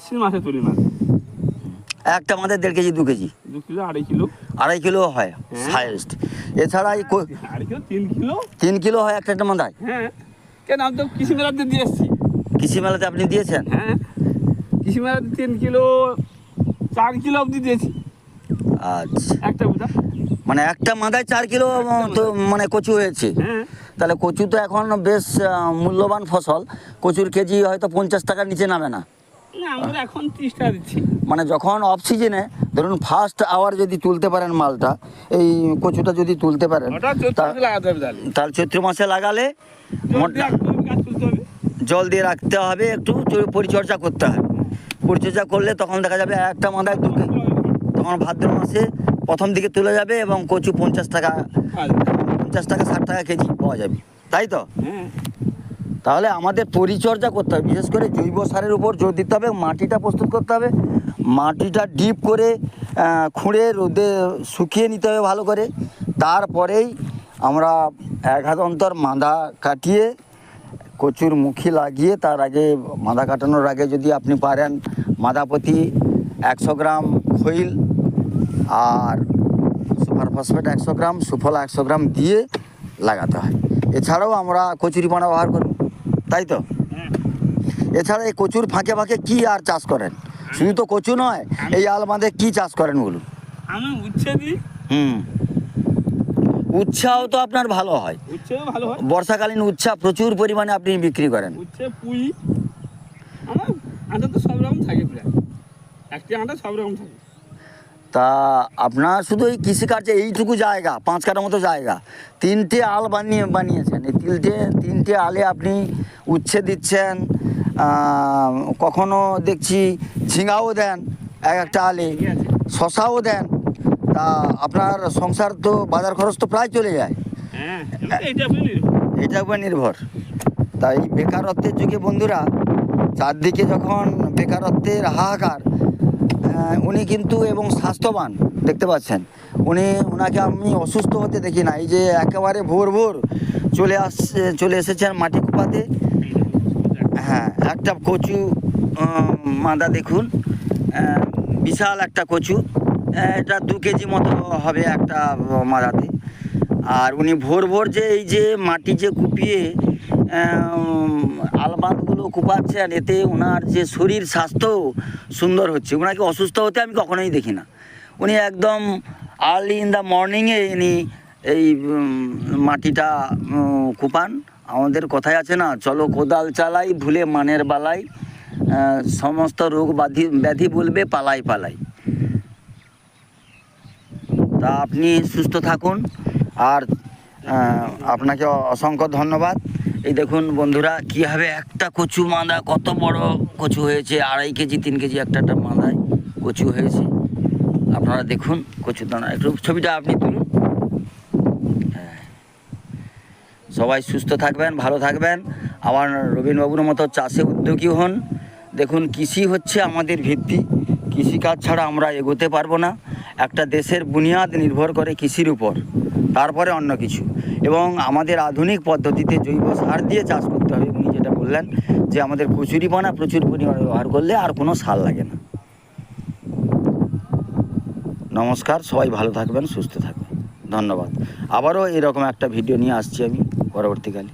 আশ্বিন মাসে তুলি মাছ। একটা মাথায় 1.5 KG 2 KG 2 kilo 2.5 kilo 2.5 kilo হয় হাইয়েস্ট। এছাড়া এই 2.5 কিলো 3 কিলো 3 কিলো হয় একটা মাথায়। হ্যাঁ, কেন আমি তো কৃষি মেলাতে দিয়ে এসছি। কৃষি মেলাতে আপনি দিয়েছেন? হ্যাঁ, কৃষি মেলাতে 3 কিলো 4 কিলো অবধি দিয়েছি আচ্ছা, একটা বুঝা। মানে একটা মাথায় 4 কিলো তো মানে কচু হয়েছে। হ্যাঁ, তাহলে কচু তো এখন বেশ মূল্যবান ফসল। কচুর কেজি হয়তো 50 টাকার নিচে নামে না। না আমরা এখন 30 টাকা দিচ্ছি। মানে যখন অফ সিজনে ধরুন ফার্স্ট আওয়ার যদি তুলতে পারেন মালটা, এই কচুটা যদি তুলতে পারেন, ওটা 14 টাকা লাগাতে হবে তাহলে। তাহলে চৈত্র মাসে লাগালে জল দিয়ে একটু গাছ তুলতে হবে। জল দিয়ে রাখতে হবে, একটু পরিচর্যা করতে হবে। পরিচর্যা করলে তখন দেখা যাবে একটা মাথায় 2 কেজি, তখন ভাদ্র মাসে প্রথম দিকে তুলে যাবে এবং কচু 50 টাকা 60 টাকা কেজি পাওয়া যাবে, তাই তো? হ্যাঁ, তাহলে আমাদের পরিচর্যা করতে হবে, বিশেষ করে জৈব সারের উপর জোর দিতে হবে। মাটিটা প্রস্তুত করতে হবে, মাটিটা ডিপ করে খুঁড়ে রোদে শুকিয়ে নিতে হবে ভালো করে। তারপরেই আমরা 1 হাত অন্তর মাদা কাটিয়ে কচুর মুখী লাগিয়ে, তার আগে মাদা কাটানোর আগে যদি আপনি পারেন মাদা প্রতি 100 গ্রাম খৈল আর সুপার ফসফেট 100 গ্রাম, সুফলা 100 গ্রাম দিয়ে লাগাতে হয়। এছাড়াও আমরা কচুরিপানা ব্যবহার করব, তাই তো? এছাড়া এই কচুর ফাঁকে ফাঁকে কি আর চাষ করেন? শুধু তো কচু নয়, এই আলবাঁধে কি চাষ করেন বলুন? আমি উচ্ছে দিই। উচ্ছাও তো আপনার ভালো হয়, উচ্ছেও ভালো হয়। বর্ষাকালীন উচ্ছা প্রচুর পরিমাণে আপনি বিক্রি করেন। উচ্ছে পুঁই আমার আটা তো সব রকম থাকে, প্রায় একটি আটা সব রকম থাকে। তা আপনার শুধু এই কৃষিকার্যে এইটুকু জায়গা, 5 কাঠার মতো জায়গা, 3টে আল বানিয়েছেন। এই তিনটে আলে আপনি উচ্ছে দিচ্ছেন, কখনো দেখছি ঝিঙাও দেন একটা আলে, শশাও দেন। তা আপনার সংসার তো বাজার খরচ তো প্রায় চলে যায়। হ্যাঁ, এইটার উপর নির্ভর। তাই বেকারত্বের যুগে বন্ধুরা, চারদিকে যখন বেকারত্বের হাহাকার, উনি কিন্তু এবং স্বাস্থ্যবান দেখতে পাচ্ছেন। ওনাকে আমি অসুস্থ হতে দেখি না। এই যে একেবারে ভোর চলে এসেছেন মাটি কুপাতে। হ্যাঁ, একটা কচু মাদা দেখুন, বিশাল একটা কচু, এটা 2 কেজি মতো হবে একটা মাদাতে। আর উনি ভোর যে এই যে মাটি যে কুপিয়ে আলবাঁধগুলো কুপাচ্ছেন, এতে ওনার যে শরীর স্বাস্থ্য সুন্দর হচ্ছে। ওনাকে অসুস্থ হতে আমি কখনোই দেখি না। উনি একদম আর্লি ইন দ্য মর্নিংয়ে এই মাটিটা কুপান। আমাদের কথায় আছে না, চলো কোদাল চালাই ভুলে মানের বালাই, সমস্ত রোগ ব্যাধি বলবে পালাই পালাই। তা আপনি সুস্থ থাকুন, আর আপনাকে অসংখ্য ধন্যবাদ। এই দেখুন বন্ধুরা, কীভাবে একটা কচু মাদা কত বড় কচু হয়েছে, 2.5 কেজি 3 কেজি একটা মাদায় কচু হয়েছে। আপনারা দেখুন কচুর দানা, একটু ছবিটা আপনি তুলুন। সবাই সুস্থ থাকবেন, ভালো থাকবেন। আবার রবীন্দ্রবাবুর মতো চাষে উদ্যোগী হন। দেখুন, কৃষি হচ্ছে আমাদের ভিত্তি। কৃষিকাজ ছাড়া আমরা এগোতে পারবো না। একটা দেশের বুনিয়াদ নির্ভর করে কৃষির উপর, তারপরে অন্য কিছু। এবং আমাদের আধুনিক পদ্ধতিতে জৈব সার দিয়ে চাষ করতে হবে। উনি যেটা বললেন যে আমাদের কচুরিপানা প্রচুর পরিমাণে ব্যবহার করলে আর কোনো সার লাগে না। নমস্কার, সবাই ভালো থাকবেন, সুস্থ থাকবেন, ধন্যবাদ। আবারও এরকম একটা ভিডিও নিয়ে আসছি আমি পরবর্তীকালে।